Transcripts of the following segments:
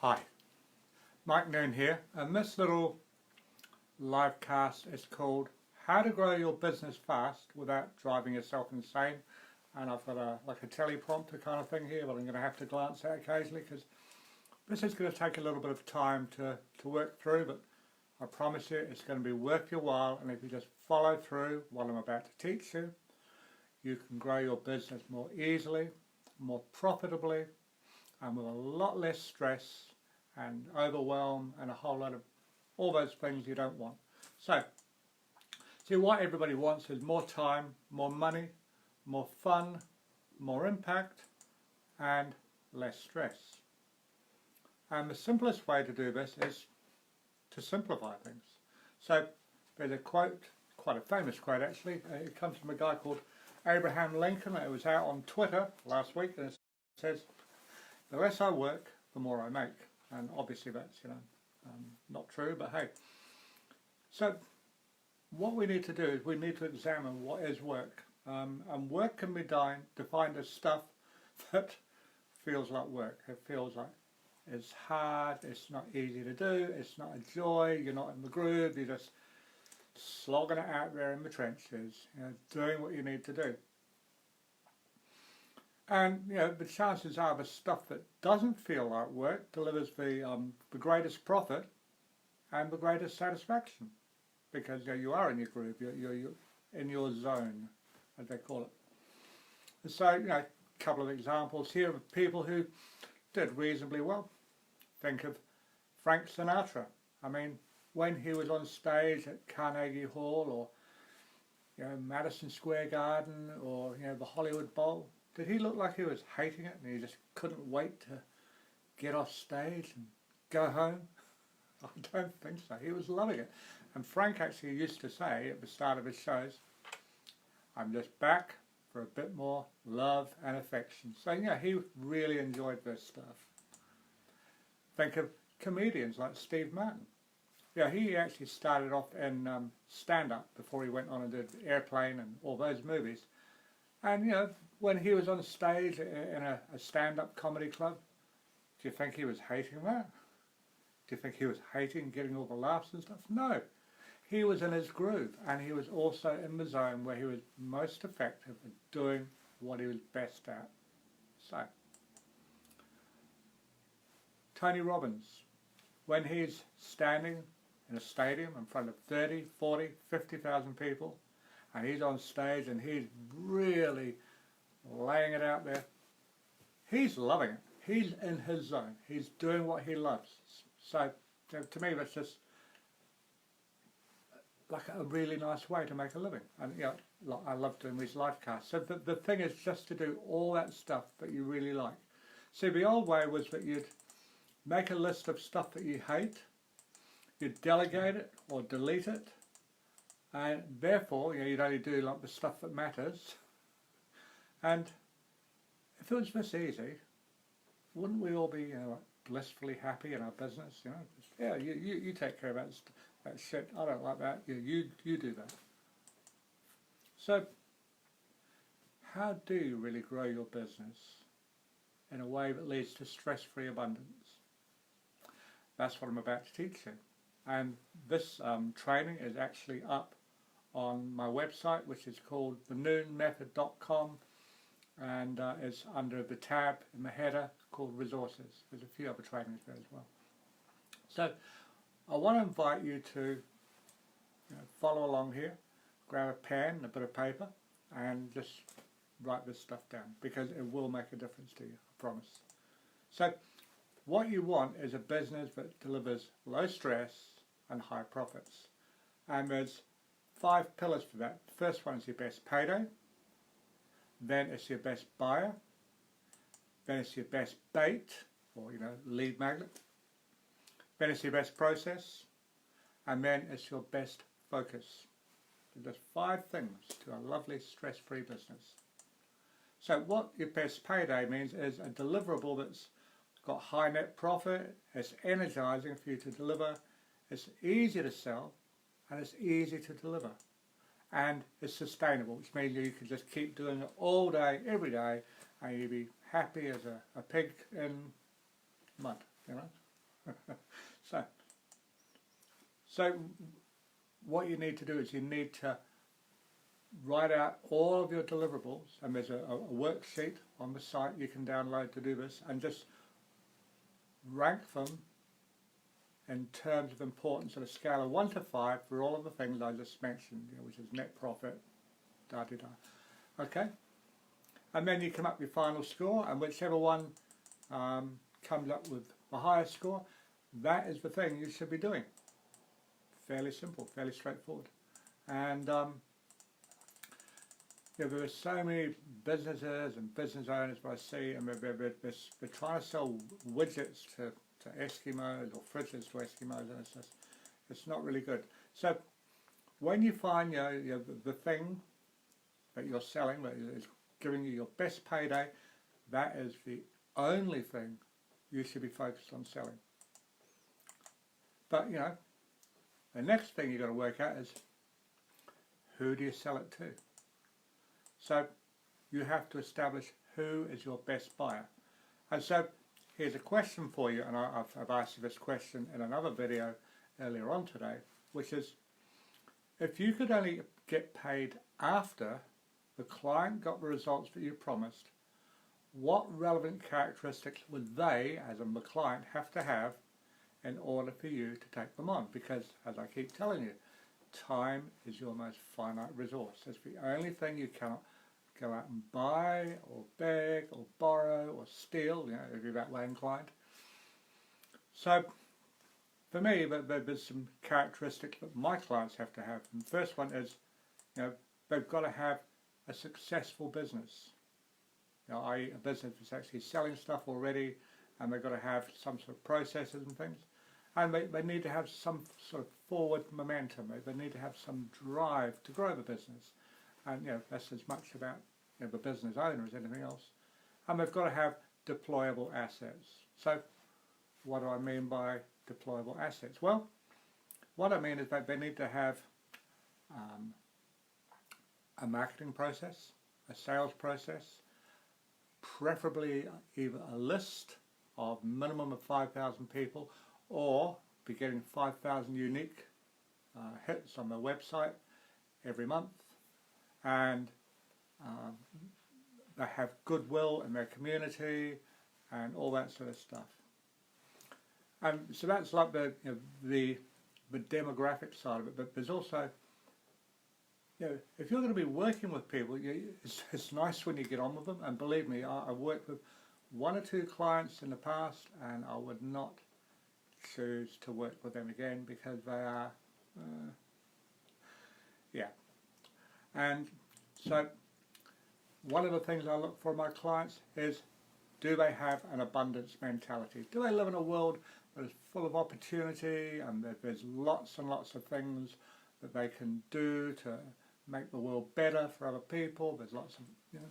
Hi, Mike Noon here, and this little live cast is called How to Grow Your Business Fast Without Driving Yourself Insane. And I've got a teleprompter kind of thing here, but I'm going to have to glance at occasionally because this is going to take a little bit of time to work through, but I promise you it's going to be worth your while, and if you just follow through what I'm about to teach you, you can grow your business more easily, more profitably, and with a lot less stress and overwhelm and a whole lot of all those things you don't want. So, see, what everybody wants is more time, more money, more fun, more impact, and less stress. And the simplest way to do this is to simplify things. So, there's a quote, quite a famous quote actually, it comes from a guy called Abraham Lincoln. It was out on Twitter last week, and it says, "The less I work, the more I make." And obviously that's, not true, but hey. So what we need to do is we need to examine what is work. And work can be defined as stuff that feels like work. It feels like it's hard, it's not easy to do, it's not a joy, you're not in the groove, you're just slogging it out there in the trenches, doing what you need to do. And the chances are the stuff that doesn't feel like work delivers the greatest profit and the greatest satisfaction, because you are in your groove, you're in your zone, as they call it. So a couple of examples here of people who did reasonably well. Think of Frank Sinatra. I mean, when he was on stage at Carnegie Hall or Madison Square Garden or the Hollywood Bowl, did he look like he was hating it and he just couldn't wait to get off stage and go home? I don't think so. He was loving it. And Frank actually used to say at the start of his shows, "I'm just back for a bit more love and affection." So he really enjoyed this stuff. Think of comedians like Steve Martin. He actually started off in stand-up before he went on and did Airplane and all those movies. And when he was on stage in a stand-up comedy club, do you think he was hating that? Do you think he was hating getting all the laughs and stuff? No. He was in his groove, and he was also in the zone where he was most effective at doing what he was best at. So, Tony Robbins, when he's standing in a stadium in front of 30, 40, 50,000 people, and he's on stage and he's really laying it out there, he's loving it. He's in his zone. He's doing what he loves. So to me that's just like a really nice way to make a living. And I love doing these live casts. So the thing is just to do all that stuff that you really like. See, the old way was that you'd make a list of stuff that you hate, you'd delegate it or delete it, and therefore you'd only do like the stuff that matters. And if it was this easy, wouldn't we all be blissfully happy in our business? You take care of that shit. I don't like that. You do that. So how do you really grow your business in a way that leads to stress-free abundance? That's what I'm about to teach you. And this training is actually up on my website, which is called thenoonmethod.com, and it's under the tab in the header called Resources. There's a few other trainings there as well. So I want to invite you to follow along here, grab a pen, a bit of paper, and just write this stuff down, because it will make a difference to you, I promise. So what you want is a business that delivers low stress and high profits. And there's 5 pillars for that. The first one is your best payday, then it's your best buyer, then it's your best bait, or lead magnet, then it's your best process, and then it's your best focus. So there's 5 things to a lovely stress-free business. So what your best payday means is a deliverable that's got high net profit, it's energizing for you to deliver, it's easy to sell, and it's easy to deliver. And it's sustainable, which means you can just keep doing it all day, every day, and you'll be happy as a pig in mud, So, so what you need to do is you need to write out all of your deliverables, and there's a worksheet on the site you can download to do this, and just rank them in terms of importance on a scale of 1 to 5 for all of the things I just mentioned, which is net profit, da-da-da. Okay? And then you come up with your final score, and whichever one comes up with the highest score, that is the thing you should be doing. Fairly simple, fairly straightforward. And there are so many businesses and business owners that I see, and they're trying to sell widgets to Eskimos or fridges to Eskimos, and it's not really good. So when you find the thing that you're selling that is giving you your best payday, that is the only thing you should be focused on selling. But the next thing you've got to work out is, who do you sell it to? So you have to establish who is your best buyer. And so here's a question for you, and I've asked you this question in another video earlier on today, which is, if you could only get paid after the client got the results that you promised, what relevant characteristics would they, as in the client, have to have in order for you to take them on? Because, as I keep telling you, time is your most finite resource. It's the only thing you cannot go out and buy or beg or borrow or steal, if you're that way inclined. So for me, there's some characteristics that my clients have to have. And the first one is, they've got to have a successful business, i.e. a business that's actually selling stuff already, and they've got to have some sort of processes and things. And they need to have some sort of forward momentum. They need to have some drive to grow the business. And that's as much about the business owner as anything else. And they've got to have deployable assets. So what do I mean by deployable assets? Well, what I mean is that they need to have a marketing process, a sales process, preferably either a list of minimum of 5,000 people, or be getting 5,000 unique hits on their website every month, and they have goodwill in their community and all that sort of stuff. And so that's like the demographic side of it. But there's also, if you're going to be working with people, it's nice when you get on with them. And believe me, I've worked with 1 or 2 clients in the past, and I would not choose to work with them again, because they are, And so one of the things I look for in my clients is, do they have an abundance mentality? Do they live in a world that is full of opportunity, and that there's lots and lots of things that they can do to make the world better for other people? There's lots of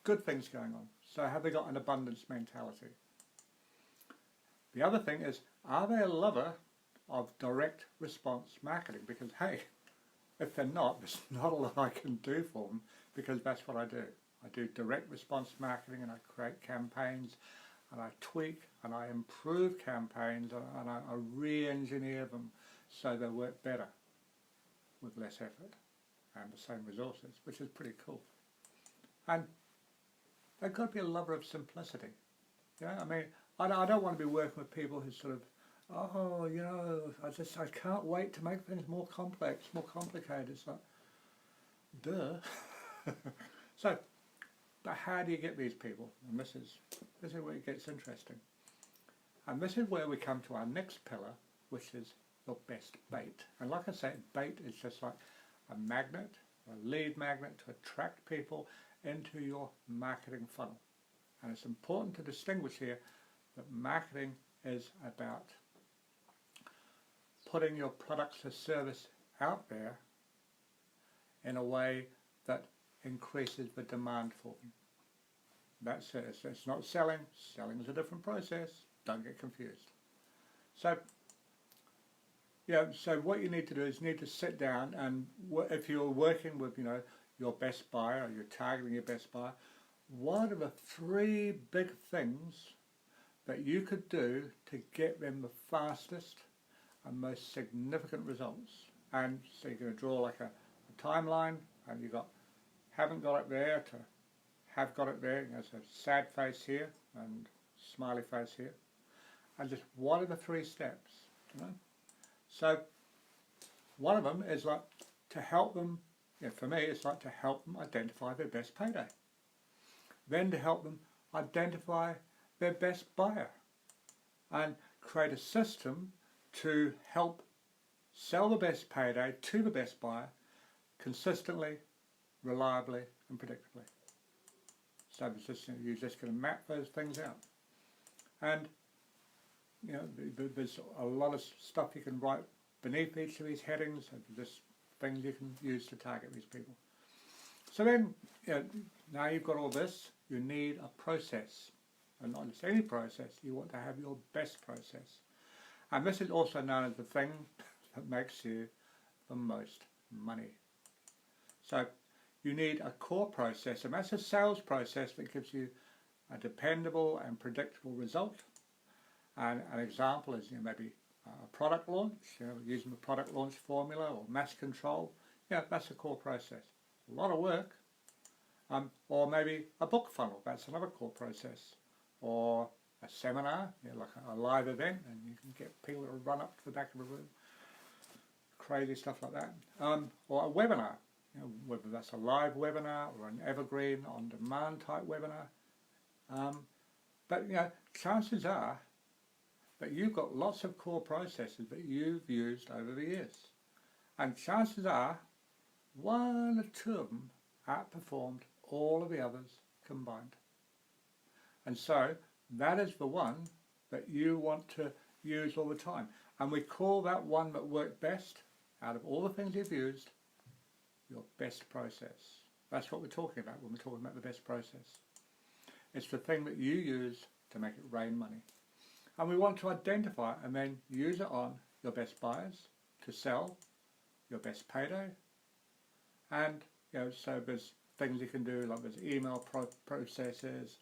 good things going on. So have they got an abundance mentality? The other thing is, are they a lover of direct response marketing? Because hey, if they're not, there's not a lot I can do for them, because that's what I do. I do direct response marketing, and I create campaigns, and I tweak and I improve campaigns, and I re-engineer them so they work better with less effort and the same resources, which is pretty cool. And they've got to be a lover of simplicity. I mean, I don't want to be working with people who sort of, I can't wait to make things more complex, more complicated. It's like, duh. So, but how do you get these people? And this is where it gets interesting. And this is where we come to our next pillar, which is your best bait. And like I say, bait is just like a magnet, a lead magnet to attract people into your marketing funnel. And it's important to distinguish here that marketing is about putting your products or service out there in a way that increases the demand for them. That's it. It's not selling. Selling is a different process. Don't get confused. So, so what you need to do is you need to sit down, and if you're working with, your best buyer, or you're targeting your best buyer, what are the 3 big things that you could do to get them the fastest and most significant results. And so you're going to draw like a timeline, and you've got haven't got it there to have got it there. There's a sad face here and smiley face here. And just what are the 3 steps? You know? So one of them is like to help them, for me it's like to help them identify their best payday. Then to help them identify their best buyer and create a system to help sell the best payday to the best buyer consistently, reliably and predictably. So you're just going to map those things out. And there's a lot of stuff you can write beneath each of these headings, and just things you can use to target these people. So then, now you've got all this, you need a process. And not just any process, you want to have your best process. And this is also known as the thing that makes you the most money. So you need a core process, and that's a sales process that gives you a dependable and predictable result. And an example is maybe a product launch, using the product launch formula or mass control. That's a core process. A lot of work. Or maybe a book funnel, that's another core process. Or a seminar, like a live event, and you can get people to run up to the back of the room. Crazy stuff like that. Or a webinar, whether that's a live webinar or an evergreen on-demand type webinar. But chances are that you've got lots of core processes that you've used over the years. And chances are 1 or 2 of them outperformed all of the others combined. And so that is the one that you want to use all the time. And we call that one that worked best, out of all the things you've used, your best process. That's what we're talking about when we're talking about the best process. It's the thing that you use to make it rain money. And we want to identify and then use it on your best buyers to sell your best payday. And so there's things you can do, like there's email processes,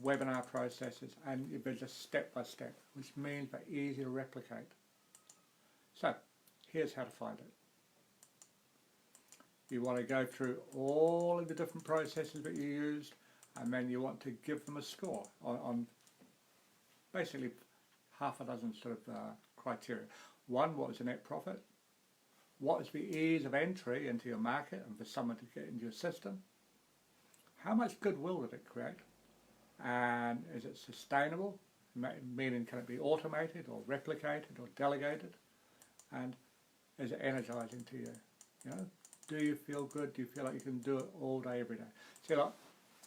webinar processes, and there's just step by step, which means they're easy to replicate. So here's how to find it. You want to go through all of the different processes that you used, and then you want to give them a score on basically half a dozen sort of criteria. One, what was the net profit? What is the ease of entry into your market and for someone to get into your system? How much goodwill did it create? And is it sustainable? Meaning, can it be automated or replicated or delegated? And is it energizing to you? Do you feel good? Do you feel like you can do it all day, every day? See, like,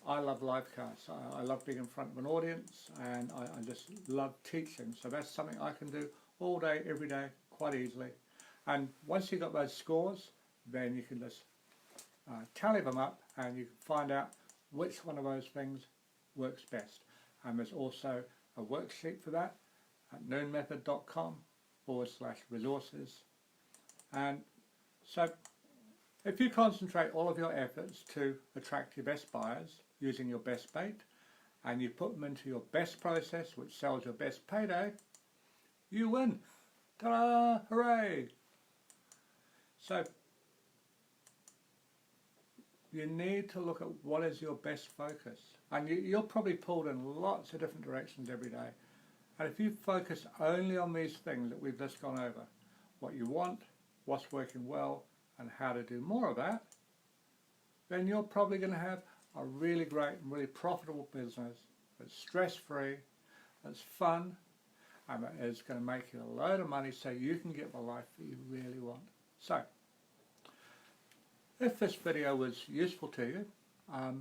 I love live casts. I love being in front of an audience, and I just love teaching. So that's something I can do all day, every day, quite easily. And once you've got those scores, then you can just tally them up, and you can find out which one of those things works best. And there's also a worksheet for that at noonmethod.com/resources. And so if you concentrate all of your efforts to attract your best buyers using your best bait, and you put them into your best process, which sells your best payday, you win. Ta-da! Hooray! So you need to look at what is your best focus. And you're probably pulled in lots of different directions every day. And if you focus only on these things that we've just gone over, what you want, what's working well, and how to do more of that, then you're probably going to have a really great and really profitable business that's stress-free, that's fun, and that is going to make you a load of money so you can get the life that you really want. So, if this video was useful to you, I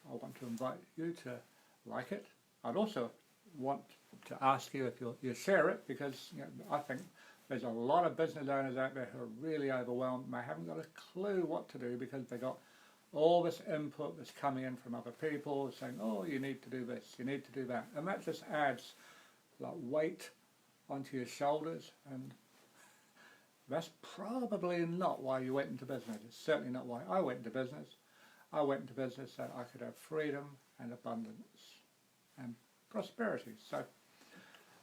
want to invite you to like it. I'd also want to ask you if you share it, because I think there's a lot of business owners out there who are really overwhelmed and they haven't got a clue what to do, because they got all this input that's coming in from other people saying, oh, you need to do this, you need to do that. And that just adds like weight onto your shoulders, and that's probably not why you went into business. It's certainly not why I went into business. I went into business so I could have freedom and abundance and prosperity.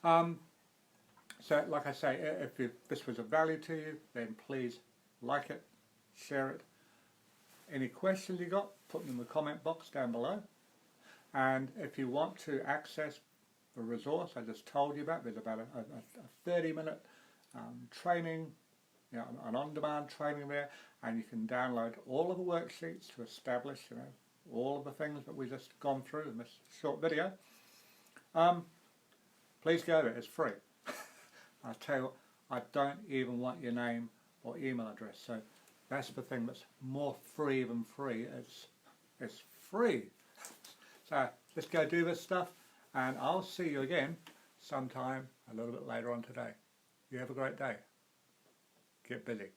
So, like I say, if this was of value to you, then please like it, share it. Any questions you got, put them in the comment box down below. And if you want to access the resource I just told you about, there's about a 30-minute training, an on-demand training there, and you can download all of the worksheets to establish, all of the things that we've just gone through in this short video. Please go there, it's free. I tell you, I don't even want your name or email address, so that's the thing that's more free than free. It's free. So let's go do this stuff, and I'll see you again sometime a little bit later on today. You have a great day. Get busy.